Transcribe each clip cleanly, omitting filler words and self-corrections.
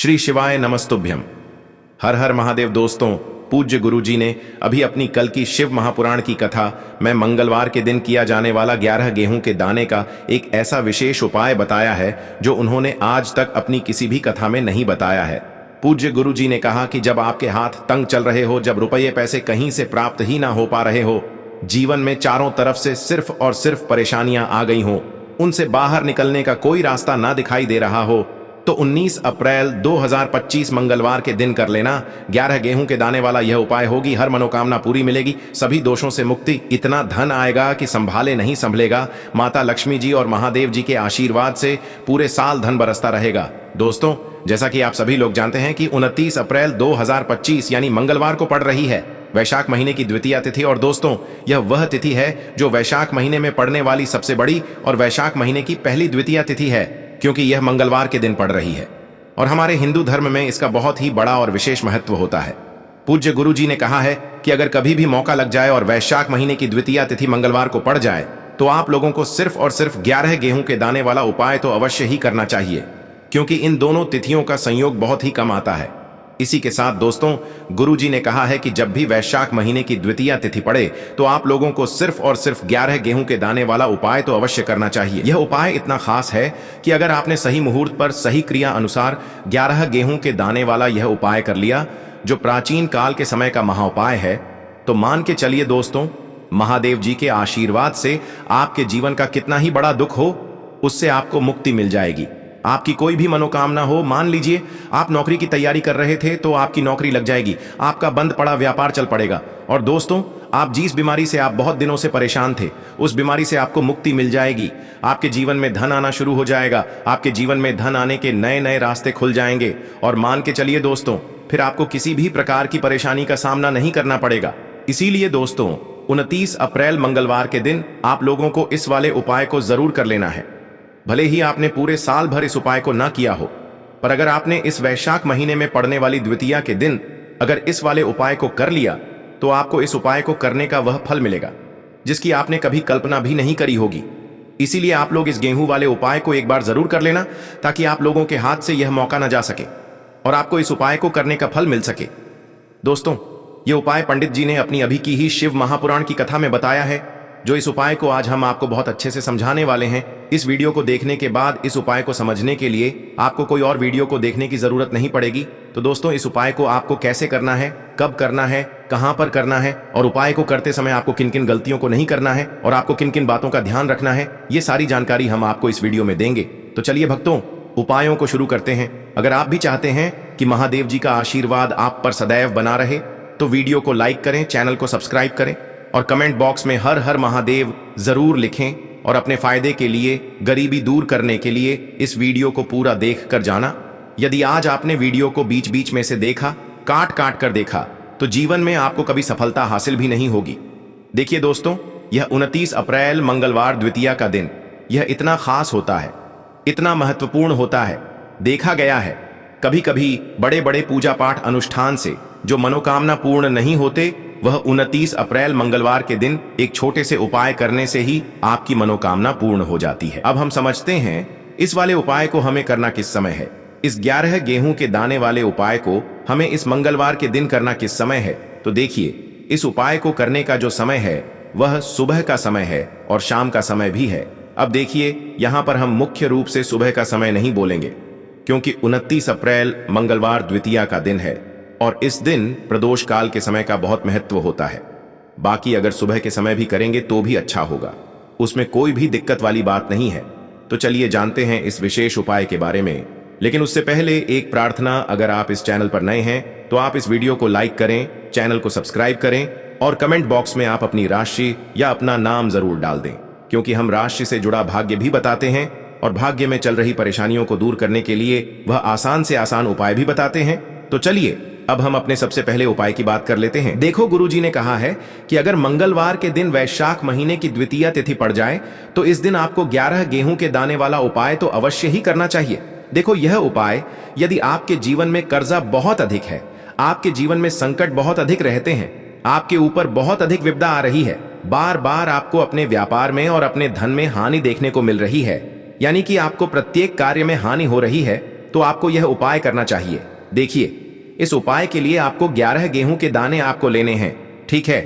श्री शिवाय नमस्तुभ्यम। हर हर महादेव। दोस्तों, पूज्य गुरुजी ने अभी अपनी कल की शिव महापुराण की कथा में मंगलवार के दिन किया जाने वाला 11 गेहूं के दाने का एक ऐसा विशेष उपाय बताया है जो उन्होंने आज तक अपनी किसी भी कथा में नहीं बताया है। पूज्य गुरुजी ने कहा कि जब आपके हाथ तंग चल रहे हो, जब रुपये पैसे कहीं से प्राप्त ही ना हो पा रहे हो, जीवन में चारों तरफ से सिर्फ और सिर्फ परेशानियां आ गई हो, उनसे बाहर निकलने का कोई रास्ता ना दिखाई दे रहा हो, तो 19 अप्रैल 2025 मंगलवार के दिन कर लेना। 11 गेहूं के दाने वाला यह उपाय होगी, हर मनोकामना पूरी मिलेगी, सभी दोषों से मुक्ति, इतना धन आएगा कि संभाले नहीं संभलेगा। माता लक्ष्मी जी और महादेव जी के आशीर्वाद से पूरे साल धन बरसता रहेगा। दोस्तों, जैसा कि आप सभी लोग जानते हैं कि 29 अप्रैल 2025 यानी मंगलवार को पड़ रही है वैशाख महीने की द्वितीया तिथि। और दोस्तों, यह वह तिथि है जो वैशाख महीने में पड़ने वाली सबसे बड़ी और वैशाख महीने की पहली द्वितीया तिथि है, क्योंकि यह मंगलवार के दिन पड़ रही है और हमारे हिंदू धर्म में इसका बहुत ही बड़ा और विशेष महत्व होता है। पूज्य गुरु जी ने कहा है कि अगर कभी भी मौका लग जाए और वैशाख महीने की द्वितीया तिथि मंगलवार को पड़ जाए तो आप लोगों को सिर्फ और सिर्फ 11 गेहूं के दाने वाला उपाय तो अवश्य ही करना चाहिए, क्योंकि इन दोनों तिथियों का संयोग बहुत ही कम आता है। इसी के साथ दोस्तों, गुरुजी ने कहा है कि जब भी वैशाख महीने की द्वितीया तिथि पड़े तो आप लोगों को सिर्फ और सिर्फ 11 गेहूं के दाने वाला उपाय तो अवश्य करना चाहिए। यह उपाय इतना खास है कि अगर आपने सही मुहूर्त पर सही क्रिया अनुसार 11 गेहूं के दाने वाला यह उपाय कर लिया, जो प्राचीन काल के समय का महाउपाय है, तो मान के चलिए दोस्तों, महादेव जी के आशीर्वाद से आपके जीवन का कितना ही बड़ा दुख हो, उससे आपको मुक्ति मिल जाएगी। आपकी कोई भी मनोकामना हो, मान लीजिए आप नौकरी की तैयारी कर रहे थे तो आपकी नौकरी लग जाएगी, आपका बंद पड़ा व्यापार चल पड़ेगा। और दोस्तों, आप जिस बीमारी से आप बहुत दिनों से परेशान थे, उस बीमारी से आपको मुक्ति मिल जाएगी। आपके जीवन में धन आना शुरू हो जाएगा, आपके जीवन में धन आने के नए नए रास्ते खुल जाएंगे। और मान के चलिए दोस्तों, फिर आपको किसी भी प्रकार की परेशानी का सामना नहीं करना पड़ेगा। इसीलिए दोस्तों, 29 अप्रैल मंगलवार के दिन आप लोगों को इस वाले उपाय को जरूर कर लेना है। भले ही आपने पूरे साल भर इस उपाय को ना किया हो, पर अगर आपने इस वैशाख महीने में पड़ने वाली द्वितीया के दिन अगर इस वाले उपाय को कर लिया तो आपको इस उपाय को करने का वह फल मिलेगा जिसकी आपने कभी कल्पना भी नहीं करी होगी। इसीलिए आप लोग इस गेहूं वाले उपाय को एक बार जरूर कर लेना, ताकि आप लोगों के हाथ से यह मौका ना जा सके और आपको इस उपाय को करने का फल मिल सके। दोस्तों, यह उपाय पंडित जी ने अपनी अभी की ही शिव महापुराण की कथा में बताया है, जो इस उपाय को आज हम आपको बहुत अच्छे से समझाने वाले हैं। इस वीडियो को देखने के बाद इस उपाय को समझने के लिए आपको कोई और वीडियो को देखने की जरूरत नहीं पड़ेगी। तो दोस्तों, इस उपाय को आपको कैसे करना है, कब करना है, कहां पर करना है और उपाय को करते समय आपको किन किन गलतियों को नहीं करना है और आपको किन किन बातों का ध्यान रखना है, ये सारी जानकारी हम आपको इस वीडियो में देंगे। तो चलिए भक्तों, उपायों को शुरू करते हैं। अगर आप भी चाहते हैं कि महादेव जी का आशीर्वाद आप पर सदैव बना रहे तो वीडियो को लाइक करें, चैनल को सब्सक्राइब करें और कमेंट बॉक्स में हर हर महादेव जरूर लिखें। और अपने फायदे के लिए, गरीबी दूर करने के लिए इस वीडियो को पूरा देख कर जाना। यदि आज आपने वीडियो को बीच बीच में से देखा, काट काट कर देखा, तो जीवन में आपको कभी सफलता हासिल भी नहीं होगी। देखिए दोस्तों, यह 29 अप्रैल मंगलवार द्वितीया का दिन, यह इतना खास होता है, इतना महत्वपूर्ण होता है। देखा गया है कभी कभी बड़े बड़े पूजा पाठ अनुष्ठान से जो मनोकामना पूर्ण नहीं होते, वह 29 अप्रैल मंगलवार के दिन एक छोटे से उपाय करने से ही आपकी मनोकामना पूर्ण हो जाती है। अब हम समझते हैं इस वाले उपाय को हमें करना किस समय है। इस 11 गेहूं के दाने वाले उपाय को हमें इस मंगलवार के दिन करना किस समय है। तो देखिए, इस उपाय को करने का जो समय है वह सुबह का समय है और शाम का समय भी है। अब देखिए, यहां पर हम मुख्य रूप से सुबह का समय नहीं बोलेंगे, क्योंकि 29 अप्रैल मंगलवार द्वितीया का दिन है और इस दिन प्रदोष काल के समय का बहुत महत्व होता है। बाकी अगर सुबह के समय भी करेंगे तो भी अच्छा होगा, उसमें कोई भी दिक्कत वाली बात नहीं है। तो चलिए जानते हैं इस विशेष उपाय के बारे में। लेकिन उससे पहले एक प्रार्थना, अगर आप इस चैनल पर नए हैं तो आप इस वीडियो को लाइक करें, चैनल को सब्सक्राइब करें और कमेंट बॉक्स में आप अपनी राशि या अपना नाम जरूर डाल दें, क्योंकि हम राशि से जुड़ा भाग्य भी बताते हैं और भाग्य में चल रही परेशानियों को दूर करने के लिए वह आसान से आसान उपाय भी बताते हैं। तो चलिए अब हम अपने सबसे पहले उपाय की बात कर लेते हैं। देखो, गुरुजी ने कहा है कि अगर मंगलवार के दिन वैशाख महीने की द्वितीया तिथि पड़ जाए तो इस दिन आपको 11 गेहूं के दाने वाला उपाय तो अवश्य ही करना चाहिए। देखो, यह उपाय, यदि आपके जीवन में कर्जा बहुत अधिक है, आपके जीवन में संकट बहुत अधिक रहते हैं, आपके ऊपर बहुत अधिक विपदा आ रही है, बार बार आपको अपने व्यापार में और अपने धन में हानि देखने को मिल रही है, यानी कि आपको प्रत्येक कार्य में हानि हो रही है, तो आपको यह उपाय करना चाहिए। देखिए, इस उपाय के लिए आपको 11 गेहूं के दाने आपको लेने हैं, ठीक है।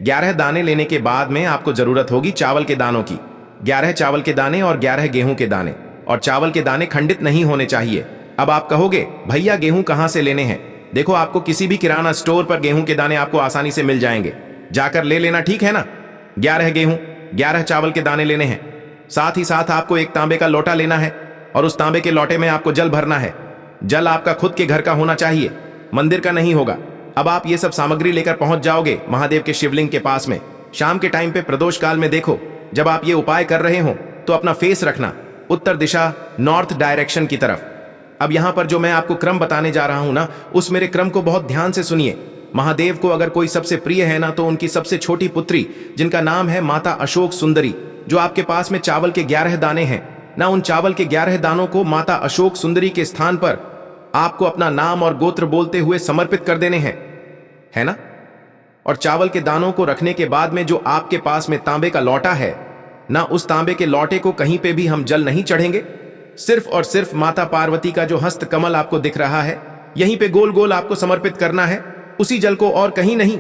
11 दाने लेने के बाद में आपको जरूरत होगी चावल के दानों की। 11 चावल के दाने और 11 गेहूं के दाने, और चावल के दाने खंडित नहीं होने चाहिए। अब आप कहोगे भैया गेहूं कहां से लेने हैं? देखो, आपको किसी भी किराना स्टोर पर गेहूं के दाने आपको आसानी से मिल जाएंगे, जाकर ले लेना, ठीक है ना। 11 गेहूं 11 चावल के दाने लेने हैं। साथ ही साथ आपको एक तांबे का लोटा लेना है और उस तांबे के लोटे में आपको जल भरना है। जल आपका खुद के घर का होना चाहिए, मंदिर का नहीं होगा। अब आप ये सब सामग्री लेकर पहुंच जाओगे महादेव के शिवलिंग के पास में। शाम के टाइम पे प्रदोष काल में देखो, जब आप ये उपाय कर रहे हो तो अपना फेस रखना उत्तर दिशा, नॉर्थ डायरेक्शन की तरफ। अब यहां पर जो मैं आपको क्रम बताने जा रहा हूं ना, उस मेरे क्रम को बहुत ध्यान से सुनिए। महादेव को अगर कोई सबसे प्रिय है ना, तो उनकी सबसे छोटी पुत्री जिनका नाम है माता अशोक सुंदरी, जो आपके पास में चावल के 11 दाने हैं ना, उन चावल के 11 दानों को माता अशोक सुंदरी के स्थान पर आपको अपना नाम और गोत्र बोलते हुए समर्पित कर देने हैं, है ना। और चावल के दानों को रखने के बाद में जो आपके पास में तांबे का लौटा है ना, उस तांबे के लौटे को कहीं पे भी हम जल नहीं चढ़ेंगे। सिर्फ और सिर्फ माता पार्वती का जो हस्त कमल आपको दिख रहा है, यहीं पे गोल गोल आपको समर्पित करना है, उसी जल को, और कहीं नहीं।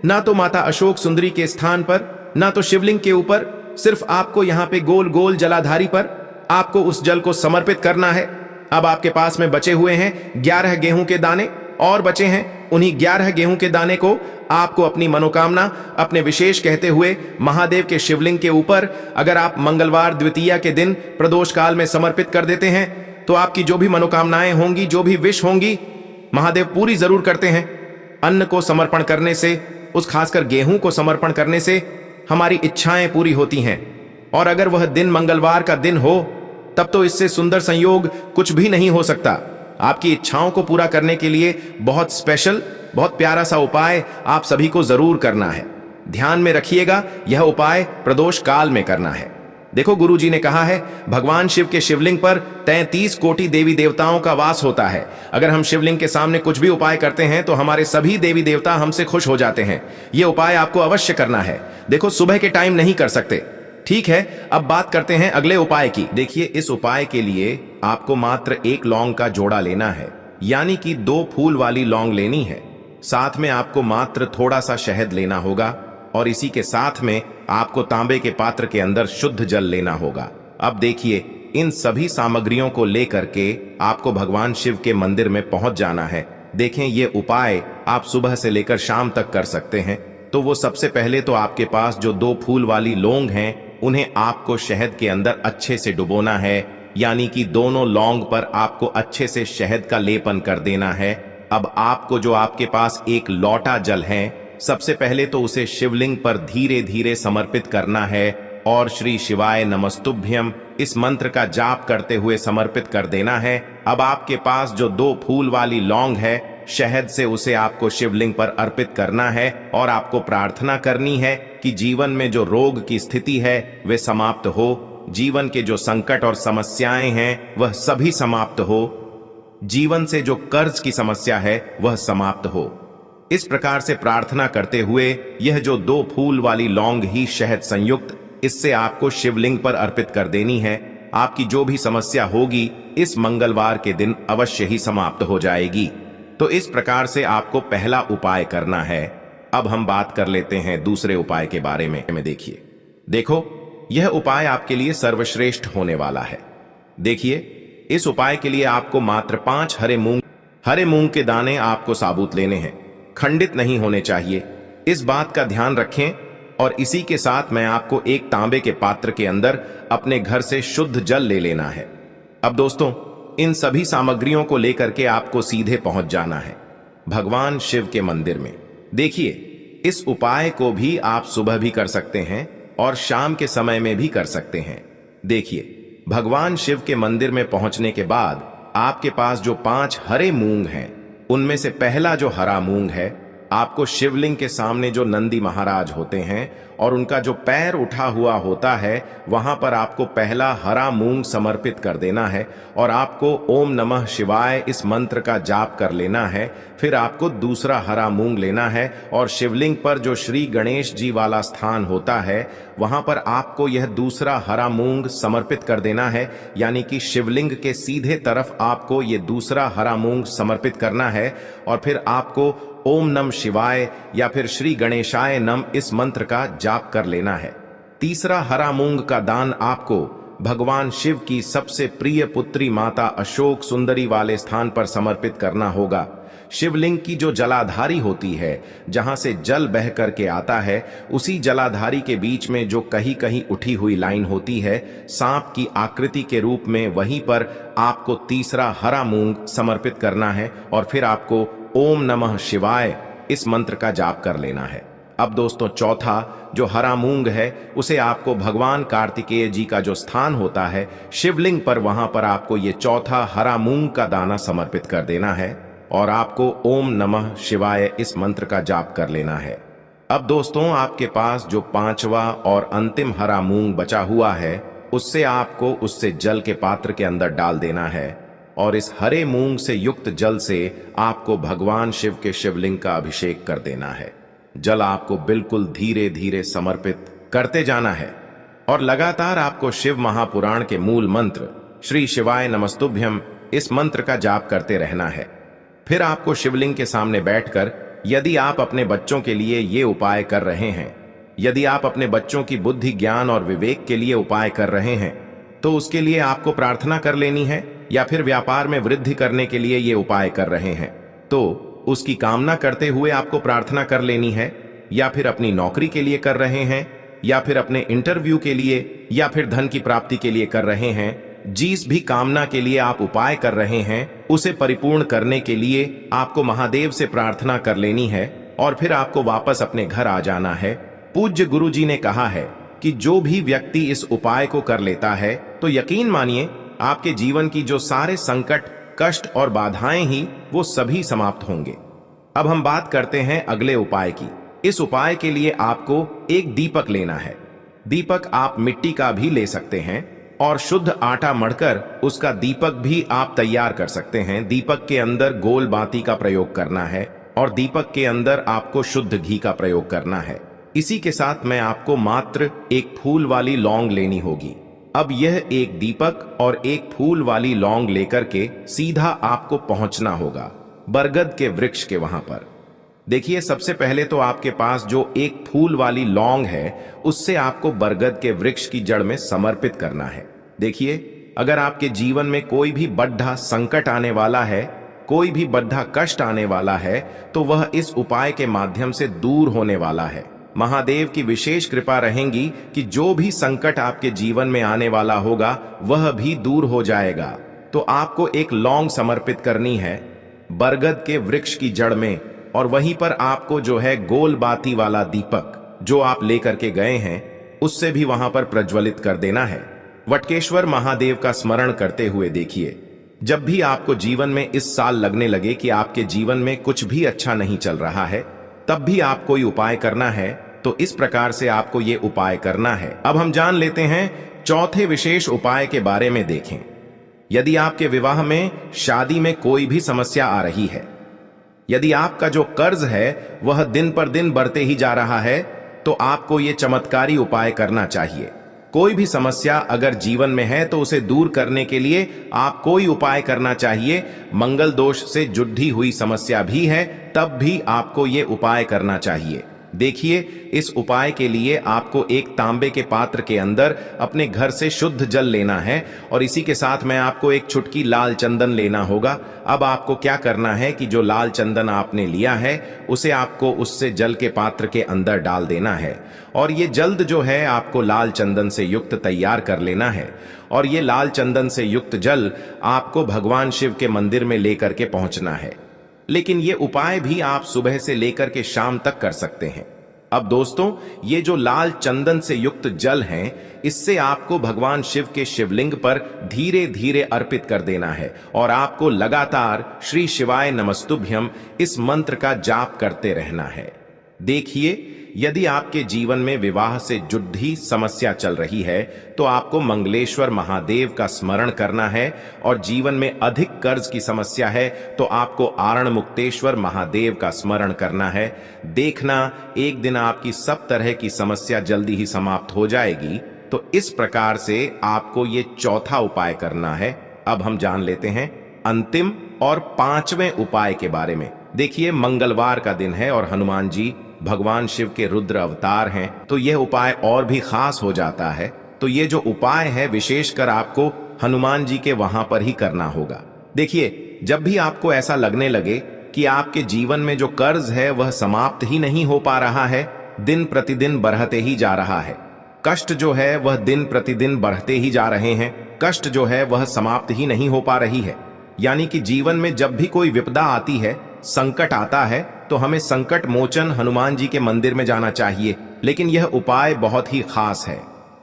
ना तो माता अशोक सुंदरी के स्थान पर, ना तो शिवलिंग के ऊपर, सिर्फ आपको यहां पे गोल गोल जलाधारी पर आपको उस जल को समर्पित करना है। अब आपके पास में बचे हुए हैं 11 गेहूं के दाने, और बचे हैं उन्हीं 11 गेहूं के दाने को आपको अपनी मनोकामना, अपने विशेष कहते हुए महादेव के शिवलिंग के ऊपर अगर आप मंगलवार द्वितीया के दिन प्रदोष काल में समर्पित कर देते हैं, तो आपकी जो भी मनोकामनाएं होंगी, जो भी विश होंगी, महादेव पूरी जरूर करते हैं। अन्न को समर्पण करने से, उस खासकर गेहूं को समर्पण करने से हमारी इच्छाएं पूरी होती हैं। और अगर वह दिन मंगलवार का दिन हो, तब तो इससे सुंदर संयोग कुछ भी नहीं हो सकता। आपकी इच्छाओं को पूरा करने के लिए बहुत स्पेशल, बहुत प्यारा सा उपाय आप सभी को जरूर करना है। ध्यान में रखिएगा, यह उपाय प्रदोष काल में करना है। देखो, गुरुजी ने कहा है भगवान शिव के शिवलिंग पर 33 कोटि देवी देवताओं का वास होता है। अगर हम शिवलिंग के सामने कुछ भी उपाय करते हैं तो हमारे सभी देवी देवता हमसे खुश हो जाते हैं। यह उपाय आपको अवश्य करना है। देखो, सुबह के टाइम नहीं कर सकते, ठीक है। अब बात करते हैं अगले उपाय की। देखिए, इस उपाय के लिए आपको मात्र 1 लौंग का जोड़ा लेना है, यानी कि 2 फूल वाली लौंग लेनी है। साथ में आपको मात्र थोड़ा सा शहद लेना होगा, और इसी के साथ में आपको तांबे के पात्र के अंदर शुद्ध जल लेना होगा। अब देखिए, इन सभी सामग्रियों को लेकर के आपको भगवान शिव के मंदिर में पहुंच जाना है। देखें, ये उपाय आप सुबह से लेकर शाम तक कर सकते हैं। तो वो सबसे पहले तो आपके पास जो 2 फूल वाली लौंग हैं, उन्हें आपको शहद के अंदर अच्छे से डुबोना है, यानी कि दोनों लौंग पर आपको अच्छे से शहद का लेपन कर देना है। अब आपको जो आपके पास एक लौटा जल है, सबसे पहले तो उसे शिवलिंग पर धीरे धीरे समर्पित करना है और श्री शिवाय नमस्तुभ्यम इस मंत्र का जाप करते हुए समर्पित कर देना है। अब आपके पास जो 2 फूल वाली लौंग है, शहद से उसे आपको शिवलिंग पर अर्पित करना है और आपको प्रार्थना करनी है कि जीवन में जो रोग की स्थिति है वे समाप्त हो, जीवन के जो संकट और समस्याएं हैं वह सभी समाप्त हो, जीवन से जो कर्ज की समस्या है वह समाप्त हो। इस प्रकार से प्रार्थना करते हुए यह जो 2 फूल वाली लौंग ही शहद संयुक्त, इससे आपको शिवलिंग पर अर्पित कर देनी है। आपकी जो भी समस्या होगी इस मंगलवार के दिन अवश्य ही समाप्त हो जाएगी। तो इस प्रकार से आपको पहला उपाय करना है। अब हम बात कर लेते हैं दूसरे उपाय के बारे में। देखो, यह उपाय आपके लिए सर्वश्रेष्ठ होने वाला है। देखिए, इस उपाय के लिए आपको मात्र 5 हरे मूंग के दाने आपको साबुत लेने हैं, खंडित नहीं होने चाहिए। इस बात का ध्यान रखें। और इसी के साथ मैं आपको एक तांबे के पात्र के अंदर अपने घर से शुद्ध जल ले लेना है। अब दोस्तों, इन सभी सामग्रियों को लेकर के आपको सीधे पहुंच जाना है भगवान शिव के मंदिर में। देखिए, इस उपाय को भी आप सुबह भी कर सकते हैं और शाम के समय में भी कर सकते हैं। देखिए, भगवान शिव के मंदिर में पहुंचने के बाद आपके पास जो 5 हरे मूंग हैं, उनमें से पहला जो हरा मूंग है आपको शिवलिंग के सामने जो नंदी महाराज होते हैं और उनका जो पैर उठा हुआ होता है, वहां पर आपको पहला हरा मूंग समर्पित कर देना है और आपको ओम नमः शिवाय इस मंत्र का जाप कर लेना है। फिर आपको दूसरा हरा मूंग लेना है और शिवलिंग पर जो श्री गणेश जी वाला स्थान होता है, वहां पर आपको यह दूसरा हरा मूंग समर्पित कर देना है। यानी कि शिवलिंग के सीधे तरफ आपको ये दूसरा हरा मूंग समर्पित करना है और फिर आपको ओम नम शिवाय या फिर श्री गणेशाय नम इस मंत्र का जाप कर लेना है। तीसरा हरा मूंग का दान आपको भगवान शिव की सबसे प्रिय पुत्री माता अशोक सुंदरी वाले स्थान पर समर्पित करना होगा। शिवलिंग की जो जलाधारी होती है, जहां से जल बह करके आता है, उसी जलाधारी के बीच में जो कहीं कहीं उठी हुई लाइन होती है सांप की आकृति के रूप में, वहीं पर आपको तीसरा हरा मूंग समर्पित करना है और फिर आपको ओम नमः शिवाय इस मंत्र का जाप कर लेना है। अब दोस्तों, चौथा जो हरा मूंग है उसे आपको भगवान कार्तिकेय जी का जो स्थान होता है शिवलिंग पर, वहां पर आपको ये चौथा हरा मूंग का दाना समर्पित कर देना है और आपको ओम नमः शिवाय इस मंत्र का जाप कर लेना है। अब दोस्तों, आपके पास जो पांचवा और अंतिम हरा मूंग बचा हुआ है, उससे आपको उससे जल के पात्र के अंदर डाल देना है और इस हरे मूंग से युक्त जल से आपको भगवान शिव के शिवलिंग का अभिषेक कर देना है। जल आपको बिल्कुल धीरे धीरे समर्पित करते जाना है और लगातार आपको शिव महापुराण के मूल मंत्र श्री शिवाय नमस्तुभ्यम इस मंत्र का जाप करते रहना है। फिर आपको शिवलिंग के सामने बैठकर, यदि आप अपने बच्चों के लिए ये उपाय कर रहे हैं, यदि आप अपने बच्चों की बुद्धि ज्ञान और विवेक के लिए उपाय कर रहे हैं, तो उसके लिए आपको प्रार्थना कर लेनी है। या फिर व्यापार में वृद्धि करने के लिए ये उपाय कर रहे हैं तो उसकी कामना करते हुए आपको प्रार्थना कर लेनी है। या फिर अपनी नौकरी के लिए कर रहे हैं, या फिर अपने इंटरव्यू के लिए, या फिर धन की प्राप्ति के लिए कर रहे हैं, जिस भी कामना के लिए आप उपाय कर रहे हैं उसे परिपूर्ण करने के लिए आपको महादेव से प्रार्थना कर लेनी है और फिर आपको वापस अपने घर आ जाना है। पूज्य गुरु जी ने कहा है कि जो भी व्यक्ति इस उपाय को कर लेता है तो यकीन मानिए आपके जीवन की जो सारे संकट, कष्ट और बाधाएं ही वो सभी समाप्त होंगे। अब हम बात करते हैं अगले उपाय की। इस उपाय के लिए आपको एक दीपक लेना है। दीपक आप मिट्टी का भी ले सकते हैं और शुद्ध आटा मढ़कर उसका दीपक भी आप तैयार कर सकते हैं। दीपक के अंदर गोल बाती का प्रयोग करना है और दीपक के अंदर आपको शुद्ध घी का प्रयोग करना है। इसी के साथ में आपको मात्र एक फूल वाली लौंग लेनी होगी। अब यह एक दीपक और एक फूल वाली लौंग लेकर के सीधा आपको पहुंचना होगा बरगद के वृक्ष के वहां पर। देखिए, सबसे पहले तो आपके पास जो एक फूल वाली लौंग है उससे आपको बरगद के वृक्ष की जड़ में समर्पित करना है। देखिए, अगर आपके जीवन में कोई भी बड़ा संकट आने वाला है, कोई भी बड़ा कष्ट आने वाला है, तो वह इस उपाय के माध्यम से दूर होने वाला है। महादेव की विशेष कृपा रहेगी कि जो भी संकट आपके जीवन में आने वाला होगा वह भी दूर हो जाएगा। तो आपको एक लौंग समर्पित करनी है बरगद के वृक्ष की जड़ में और वहीं पर आपको जो है गोल बाती वाला दीपक जो आप लेकर के गए हैं उससे भी वहां पर प्रज्वलित कर देना है। वटकेश्वर महादेव का स्मरण करते हुए देखिए, जब भी आपको जीवन में इस साल लगने लगे कि आपके जीवन में कुछ भी अच्छा नहीं चल रहा है, तब भी आप कोई उपाय करना है तो इस प्रकार से आपको ये उपाय करना है। अब हम जान लेते हैं चौथे विशेष उपाय के बारे में। देखें, यदि आपके विवाह में, शादी में कोई भी समस्या आ रही है, यदि आपका जो कर्ज है वह दिन पर दिन बढ़ते ही जा रहा है, तो आपको ये चमत्कारी उपाय करना चाहिए। कोई भी समस्या अगर जीवन में है तो उसे दूर करने के लिए आप कोई उपाय करना चाहिए। मंगल दोष से जुड़ी हुई समस्या भी है तब भी आपको ये उपाय करना चाहिए। देखिए, इस उपाय के लिए आपको एक तांबे के पात्र के अंदर अपने घर से शुद्ध जल लेना है और इसी के साथ में आपको एक चुटकी लाल चंदन लेना होगा। अब आपको क्या करना है कि जो लाल चंदन आपने लिया है उसे आपको उससे जल के पात्र के अंदर डाल देना है और ये जल्द जो है आपको लाल चंदन से युक्त तैयार कर लेना है और ये लाल चंदन से युक्त जल आपको भगवान शिव के मंदिर में लेकर के पहुंचना है। लेकिन ये उपाय भी आप सुबह से लेकर के शाम तक कर सकते हैं। अब दोस्तों, ये जो लाल चंदन से युक्त जल है, इससे आपको भगवान शिव के शिवलिंग पर धीरे धीरे अर्पित कर देना है और आपको लगातार श्री शिवाय नमस्तुभ्यम इस मंत्र का जाप करते रहना है। देखिए, यदि आपके जीवन में विवाह से जुड़ी समस्या चल रही है तो आपको मंगलेश्वर महादेव का स्मरण करना है, और जीवन में अधिक कर्ज की समस्या है तो आपको आरण मुक्तेश्वर महादेव का स्मरण करना है। देखना, एक दिन आपकी सब तरह की समस्या जल्दी ही समाप्त हो जाएगी। तो इस प्रकार से आपको ये चौथा उपाय करना है। अब हम जान लेते हैं अंतिम और पांचवें उपाय के बारे में। देखिए, मंगलवार का दिन है और हनुमान जी भगवान शिव के रुद्र अवतार हैं, तो यह उपाय और भी खास हो जाता है। तो ये जो उपाय है, विशेषकर आपको हनुमान जी के वहां पर ही करना होगा। देखिए, जब भी आपको ऐसा लगने लगे कि आपके जीवन में जो कर्ज है वह समाप्त ही नहीं हो पा रहा है, दिन प्रतिदिन बढ़ते ही जा रहा है, कष्ट जो है वह दिन प्रतिदिन बढ़ते ही जा रहे हैं, कष्ट जो है वह समाप्त ही नहीं हो पा रही है, यानी कि जीवन में जब भी कोई विपदा आती है, संकट आता है, तो हमें संकट मोचन हनुमान जी के मंदिर में जाना चाहिए। लेकिन यह उपाय बहुत ही खास है।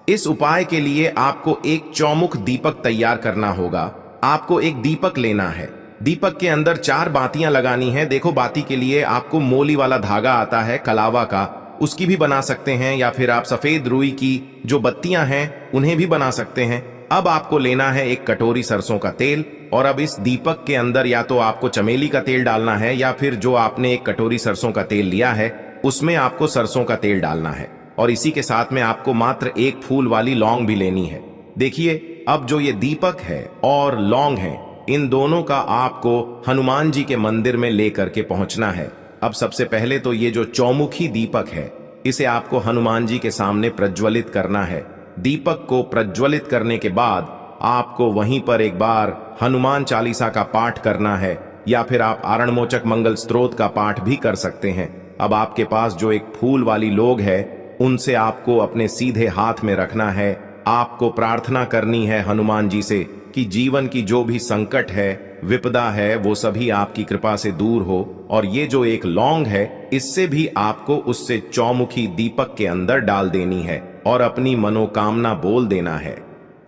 इस उपाय के लिए आपको एक चौमुख दीपक तैयार करना होगा। आपको एक दीपक लेना है, दीपक के अंदर 4 बातियां लगानी है। देखो, बाती के लिए आपको मोली वाला धागा आता है कलावा का, उसकी भी बना सकते हैं, या फिर आप सफेद रुई की जो बत्तियां हैं उन्हें भी बना सकते हैं। अब आपको लेना है एक कटोरी सरसों का तेल, और अब इस दीपक के अंदर या तो आपको चमेली का तेल डालना है, या फिर जो आपने एक कटोरी सरसों का तेल लिया है उसमें आपको सरसों का तेल डालना है, और इसी के साथ में आपको मात्र एक फूल वाली लौंग भी लेनी है। देखिए, अब जो ये दीपक है और लौंग है, इन दोनों का आपको हनुमान जी के मंदिर में लेकर के पहुंचना है। अब सबसे पहले तो ये जो चौमुखी दीपक है, इसे आपको हनुमान जी के सामने प्रज्वलित करना है। दीपक को प्रज्वलित करने के बाद आपको वहीं पर एक बार हनुमान चालीसा का पाठ करना है, या फिर आप आरणमोचक मंगल स्तोत्र का पाठ भी कर सकते हैं। अब आपके पास जो एक फूल वाली लोग है, उनसे आपको अपने सीधे हाथ में रखना है। आपको प्रार्थना करनी है हनुमान जी से कि जीवन की जो भी संकट है, विपदा है, वो सभी आपकी कृपा से दूर हो। और ये जो एक लौंग है, इससे भी आपको उससे चौमुखी दीपक के अंदर डाल देनी है और अपनी मनोकामना बोल देना है।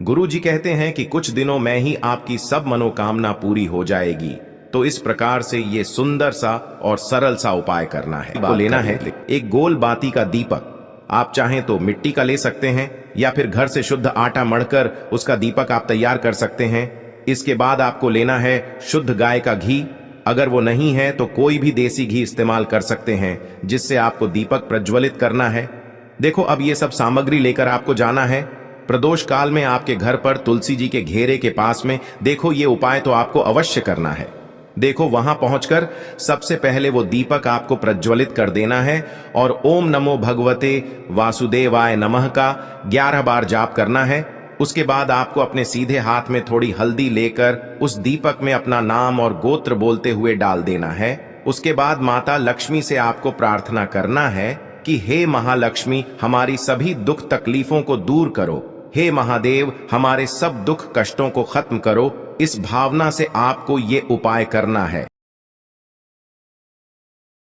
गुरु जी कहते हैं कि कुछ दिनों में ही आपकी सब मनोकामना पूरी हो जाएगी। तो इस प्रकार से ये सुंदर सा और सरल सा उपाय करना है। आपको लेना है एक गोल बाती का दीपक। आप चाहें तो मिट्टी का ले सकते हैं, या फिर घर से शुद्ध आटा मढ़कर उसका दीपक आप तैयार कर सकते हैं। इसके बाद आपको लेना है शुद्ध गाय का घी। अगर वो नहीं है तो कोई भी देसी घी इस्तेमाल कर सकते हैं, जिससे आपको दीपक प्रज्वलित करना है। देखो, अब ये सब सामग्री लेकर आपको जाना है। प्रदोष काल में आपके घर पर तुलसी जी के घेरे के पास में, देखो, ये उपाय तो आपको अवश्य करना है। देखो, वहां पहुंचकर सबसे पहले वो दीपक आपको प्रज्वलित कर देना है और ओम नमो भगवते वासुदेवाय नमः का 11 बार जाप करना है। उसके बाद आपको अपने सीधे हाथ में थोड़ी हल्दी लेकर उस दीपक में अपना नाम और गोत्र बोलते हुए डाल देना है। उसके बाद माता लक्ष्मी से आपको प्रार्थना करना है कि हे महालक्ष्मी, हमारी सभी दुख तकलीफों को दूर करो। हे महादेव, हमारे सब दुख कष्टों को खत्म करो। इस भावना से आपको ये उपाय करना है।